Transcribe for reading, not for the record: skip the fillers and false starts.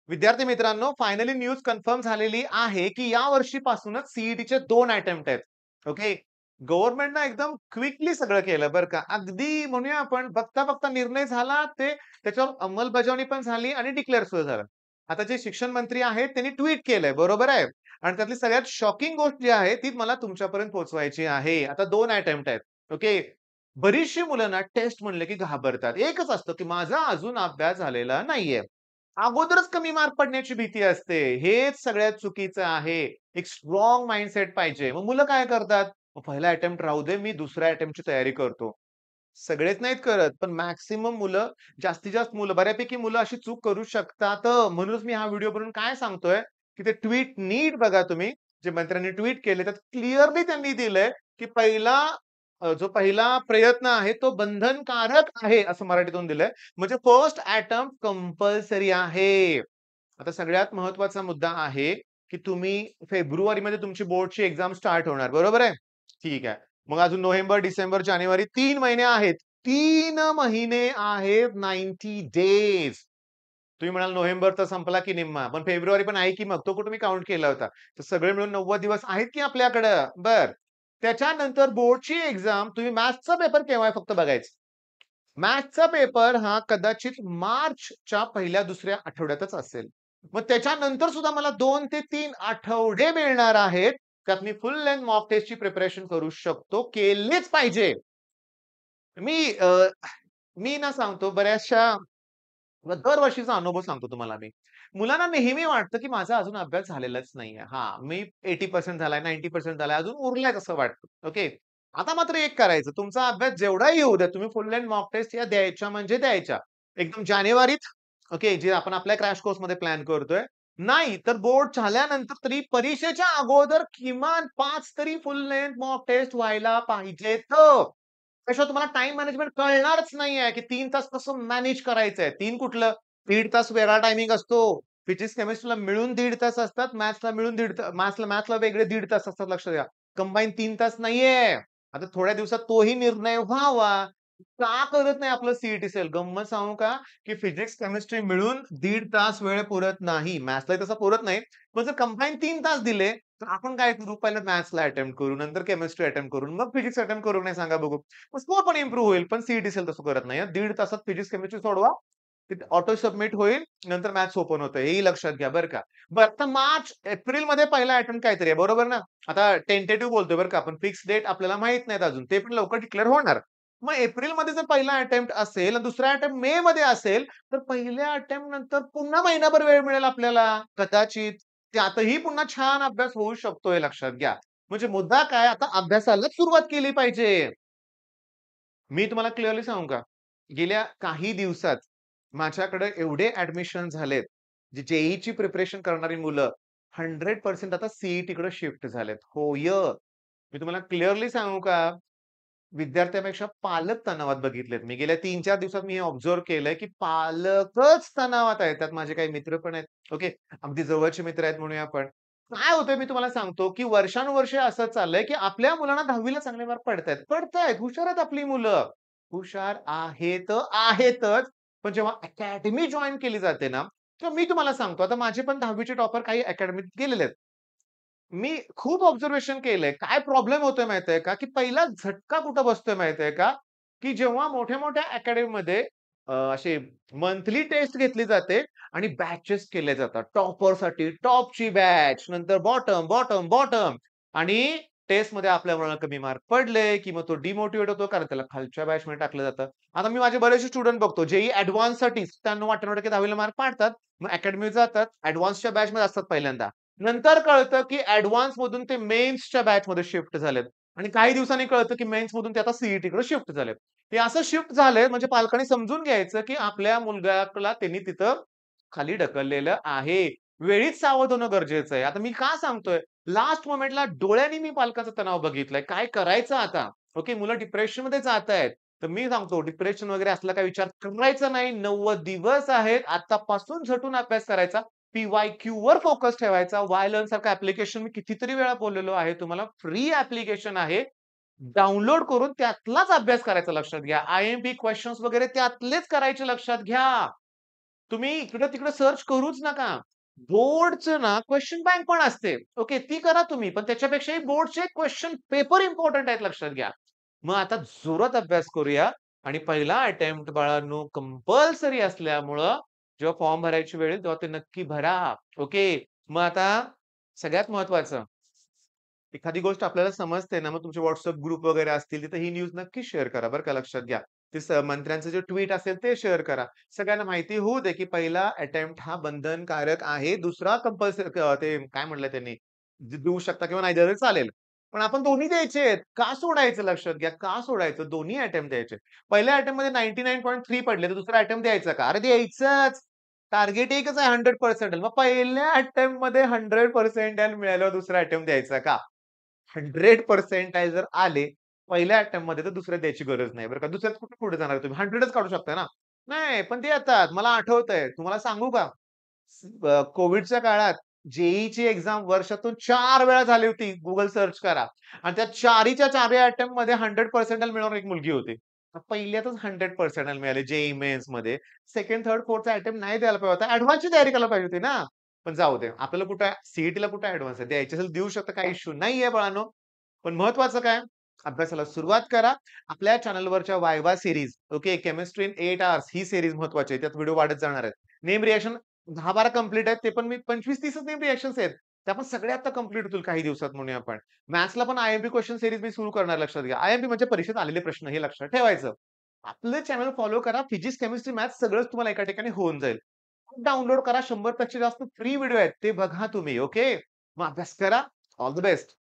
विद्यार्थी मित्रांनो, finally news confirm झालेली आहे, की या वर्षीपासूनच सीईटीचे 2 अटेम्प्ट आहेत. ओके. गव्हर्नमेंटनं एकदम क्विकली सगळं केलं बरं का. अगदी म्हणूया आपण बघता-बघता निर्णय झाला, ते त्याच्यावर अंमलबजावणी पण झाली आणि डिक्लेअर सुद्धा झालं. आता जे शिक्षण मंत्री आहेत त्यांनी ट्वीट केलंय, बरोबर आहे. आणि त्यातली सगळ्यात शॉकिंग गोष्ट जी आहे, ती मला तुमच्यापर्यंत पोहोचवायची आहे. आता 2 अटेम्प्ट आहेत. ओके. बरीचशी मुलं ना टेस्ट म्हणले की घाबरतात. एकच असतं, की माझा अजून अभ्यास झालेला नाहीये. अगोदरच कमी मार्क पडण्याची भीती असते. हेच सगळ्यात चुकीचं आहे. एक स्ट्राँग माइंडसेट पाहिजे. मग मुलं काय करतात? मग पहिला अटेम्प्ट राहू दे, मी दुसऱ्या अटेम्प्टची तयारी करतो. सगळेच नाहीत करत, पण मॅक्सिमम मुलं, जास्तीत जास्त मुलं, बऱ्यापैकी मुलं अशी चूक करू शकतात. म्हणूनच मी हा व्हिडिओ बनवून काय सांगतोय, की ते ट्वीट नीट बघा तुम्ही. जे मंत्र्यांनी ट्वीट केले, त्यात क्लिअरली त्यांनी दिलंय, की जो पहिला प्रयत्न आहे, तो बंधनकारक आहे, असं मराठीतून दिलंय. म्हणजे फर्स्ट अटेम्प्ट कंपल्सरी आहे. आता सगळ्यात महत्त्वाचा मुद्दा आहे, की तुम्ही फेब्रुवारीमध्ये तुमची बोर्डची एक्झाम स्टार्ट होणार, बरोबर आहे? ठीक आहे. मग अजून नोव्हेंबर, डिसेंबर, जानेवारी 3 महिने आहेत. 3 महिने आहेत, 90 डेज. तुम्ही म्हणाल नोव्हेंबर तर संपला की निम्मा. पण फेब्रुवारी पण आहे की मग. तो कुठे मी काउंट केला होता. तर सगळे मिळून 90 दिवस आहेत की आपल्याकडं. बरं. त्याच्यानंतर बोर्डची एक्झाम, तुम्ही मॅथ्सचा पेपर केव्हा आहे फक्त बघायचं. मॅथ्सचा पेपर हा कदाचित मार्चच्या पहिल्या-दुसऱ्या आठवड्यातच असेल. मग त्याच्यानंतर सुद्धा मला 2 ते 3 आठवडे मिळणार आहेत. त्यात मी फुल लेंग्थ मॉक टेस्टची प्रिपरेशन करू शकतो. केलीच पाहिजे. मी अ, मी ना सांगतो बऱ्याचशा दरवर्षीचा अनुभव सांगतो तुम्हाला मी. मुलांना नेहमी वाटतं, की माझा अजून अभ्यास झालेलाच नाहीये. हां, मी 80% झालाय, 90% झालाय, अजून उरलाय असं वाटतं. ओके. आता मात्र एक करायचं, तुमचा अभ्यास जेवढाही येऊ द्या, तुम्ही फुल लेंग्थ मॉक टेस्ट या द्यायच्या म्हणजे द्यायच्या. एकदम जानेवारीत ओके, जे आपण आपल्या क्रॅश कोर्समध्ये प्लॅन करतोय. नाही तर बोर्ड झाल्यानंतर तरी परीक्षेच्या अगोदर किमान 5 तरी फुल लेंग्थ मॉक टेस्ट व्हायला पाहिजेत. त्याशिवाय तुम्हाला टाईम मॅनेजमेंट कळणारच नाहीये, की 3 तास कसं मॅनेज करायचंय. 3 कुठलं? 1.5 तास वेगळा टायमिंग असतो. फिजिक्स, केमिस्ट्रीला मिळून 1.5 तास असतात. मॅथ्सला मिळून 1.5 मॅथ्सला वेगळे 1.5 तास असतात, लक्षात घ्या. कंबाईन 3 तास नाहीये. आता थोड्या दिवसात तोही निर्णय व्हावा. का करत नाही आपलं सी सेल? गंमत सांगू का? की फिजिक्स, केमिस्ट्री मिळून 1.5 तास वेळ पुरत नाही. मॅथ्सलाही तसा पुरत नाही. पण जर कंबाईन 3 तास दिले, तर आपण काय करू? पहिलं मॅथ्सला अटेम्प्ट करू, नंतर केमिस्ट्री अटेम्प्ट करू, मग फिजिक्स अटेम्प्ट करू, नाही सांगा बघू. मग स्कोर पण इम्प्रूव्ह होईल. पण सी सेल तसं करत नाही. 1.5 तासात फिजिक्स, केमिस्ट्री सोडवा. ऑटो सबमिट होईल. नंतर मॅथ्स ओपन होतं. हेही लक्षात घ्या बरं का. बरं आता मार्च, एप्रिलमध्ये पहिला अटेम्प्ट काहीतरी आहे, बरोबर ना? आता टेंटेटिव्ह बोलतोय बरं का आपण. फिक्स डेट आपल्याला माहीत नाहीत अजून. ते पण लवकर डिक्लेअर होणार. मग एप्रिलमध्ये जर पहिला अटेम्प्ट असेल आणि दुसरा अटेम्प्ट मेमध्ये असेल, तर पहिल्या अटेम्प्ट नंतर पुन्हा महिनाभर वेळ मिळेल आपल्याला कदाचित. त्यातही पुन्हा छान अभ्यास होऊ शकतो हे लक्षात घ्या. म्हणजे मुद्दा काय, आता अभ्यासालाच सुरुवात केली पाहिजे. मी तुम्हाला क्लिअरली सांगू का? गेल्या काही दिवसात माझ्याकडे एवढे ॲडमिशन झालेत, जे जेईची प्रिपरेशन करणारी मुलं 100% आता सीईटीकडे शिफ्ट झालेत. होय. मी तुम्हाला क्लिअरली सांगू का? विद्यार्थ्यापेक्षा पालक तणावात बघितलेत मी. गेल्या 3-4 दिवसात मी हे ऑब्झर्व्ह केलंय, की पालकच तणावात आहेत. त्यात माझे काही मित्र पण आहेत. ओके. अगदी जवळचे मित्र आहेत म्हणूया आपण. काय होतंय मी तुम्हाला सांगतो, की वर्षानुवर्षे असं चाललंय, की आपल्या मुलांना 10वी ला चांगले मार्क पडतायत. पडतायत. हुशार आहेत आपली मुलं. हुशार आहेतच. पण जेव्हा अकॅडमी जॉइन केली जाते ना, तर मी तुम्हाला सांगतो, आता माझे पण 10वी टॉपर काही अकॅडमीत गेलेले आहेत. मी खूप ऑब्झर्वेशन केलंय. काय प्रॉब्लेम होतोय माहितीये का? की पहिला झटका कुठं बसतोय माहितीये का? की जेव्हा मोठ्या-मोठ्या अकॅडमीमध्ये असे मंथली टेस्ट घेतली जाते आणि बॅचेस केले जातात. टॉपरसाठी टॉपची बॅच, नंतर बॉटम, बॉटम, बॉटम आणि टेस्टमध्ये आपल्या मुलाला कमी मार्क पडले, की मग तो डिमोटिव्हेट होतो कारण त्याला खालच्या बॅचमध्ये टाकलं जातं. आता मी माझे बरेचसे स्टुडंट बघतो, जेईई एडव्हान्ससाठी 97-98% 10वी मार्क पाडतात. मग अकॅडमीत जातात. एडव्हान्सच्या बॅचमध्ये असतात पहिल्यांदा. नंतर कळतं, की एडव्हान्समधून ते मेन्सच्या बॅचमध्ये शिफ्ट झालेत आणि काही दिवसांनी कळतं, की मेन्समधून ते आता सीईटीकडे शिफ्ट झालेत. हे असं शिफ्ट झालंय म्हणजे पालकांनी समजून घ्यायचं, की आपल्या मुलगाला त्यांनी तिथं खाली ढकललेलं आहे. वेळीच सावध होणं गरजेचं आहे. आता मी का सांगतोय? लास्ट मोमेंटला डोळ्यांनी मी पालकाचा तणाव बघितलाय. काय करायचं आता? ओके, मुलं डिप्रेशनमध्ये जातायत. तर मी सांगतो डिप्रेशन वगैरे असला काही विचार करायचा नाही. 90 दिवस आहेत. आत्तापासून झटून अभ्यास करायचा. पी-वाय-क्यूवर फोकस ठेवायचा. वाय सारखं ॲप्लिकेशन मी कितीतरी वेळा बोललेलो आहे तुम्हाला. फ्री ॲप्लिकेशन आहे. डाउनलोड करून त्यातलाच अभ्यास करायचा लक्षात घ्या. आय-एम-पी क्वेशन्स वगैरे त्यातलेच करायचे लक्षात घ्या. तुम्ही इकडं-तिकडं सर्च करूच नका. बोर्डचं ना क्वेशन बँक पण असते. ओके, ती करा तुम्ही. पण त्याच्यापेक्षाही बोर्डचे क्वेशन पेपर इम्पोर्टंट आहेत लक्षात घ्या. मग आता जोरात अभ्यास करूया आणि पहिला अटेम्प्ट बाळांनो कंपल्सरी असल्यामुळं जेव्हा फॉर्म भरायची वेळ येईल तेव्हा ते नक्की भरा. ओके. मग आता सगळ्यात महत्त्वाचं एखादी गोष्ट आपल्याला समजते ना, मग तुमचे WhatsApp ग्रुप वगैरे असतील, तिथे ही न्यूज नक्की शेअर करा बरं का, लक्षात घ्या. ते मंत्र्यांचं जे ट्वीट असेल ते शेअर करा. सगळ्यांना माहिती होऊ दे, की पहिला अटेम्प्ट हा बंधनकारक आहे. दुसरा कंपल्सरी ते काय म्हटलं त्यांनी, देऊ शकता किंवा नाही दिलं तरी चालेल. पण आपण दोन्ही द्यायचेत. का सोडायचं लक्षात घ्या. का सोडायचं? दोन्ही अटेम्प्ट द्यायचे. पहिल्या अटेम्प्टमध्ये 99.3 पडले, तर दुसरा अटेम्प्ट द्यायचा का? अरे द्यायचंच. टार्गेट एकच आहे 100% मग पहिल्या अटेम्प्टमध्ये 100% मिळाल्यावर दुसरा अटेम्प्ट द्यायचा का? 100% जर आले पहिल्या अटेम्प्टमध्ये तर दुसऱ्या द्यायची गरज नाही बरं का. दुसऱ्यात कुठे पुढे जाणार तुम्ही 100च काढू शकता ना. नाही, पण ते येतात. मला आठवतंय. तुम्हाला सांगू का? कोव्हिडच्या काळात जेईची एक्झाम वर्षातून 4 वेळा झाली होती. Google सर्च करा आणि त्या चारीच्या चारी अटेम्प्टमध्ये 100% मिळवणारी एक मुलगी होती. पहिल्यातच 100% मिळाले जेईई मेन्समध्ये. सेकंड, थर्ड, फोर्थचा अटेम्प्ट नाही द्यायला पाहिजे होता. ॲडव्हान्सची तयारी करायला पाहिजे होती ना. पण जाऊ दे. आपल्याला कुठे सीईटीला कुठे ॲडव्हान्स आहे. द्यायची असेल देऊ शकता काही इश्यू नाहीये बाळांनो. पण महत्वाचं काय? अभ्यासाला सुरुवात करा. आपल्या चॅनलवरच्या viva series okay, chemistry in 8 hours ही सीरीज महत्वाची आहे. त्यात व्हिडिओ वाढत जाणार आहेत. नेम रिएक्शन 10-12 कंप्लीट आहेत. ते पण मी 25-30च नेम रिएक्शन्स आहेत. त्या पण सगळ्या आता कंप्लीट होतील काही दिवसात म्हणूया आपण. मॅथ्सला पण आय क्वेशन सीरीज मी सुरू करणार लक्षात घ्या. म्हणजे परीक्षेत आलेले प्रश्न हे लक्षात ठेवायचं. आपलं चॅनल फॉलो करा. फिजिक्स, केमिस्ट्री, मॅथ्स सगळंच तुम्हाला एका ठिकाणी होऊन जाईल. डाउनलोड करा. 100 पेक्षा जास्त फ्री व्हिडिओ आहेत. ते बघा तुम्ही. ओके. मग अभ्यास करा. All the best.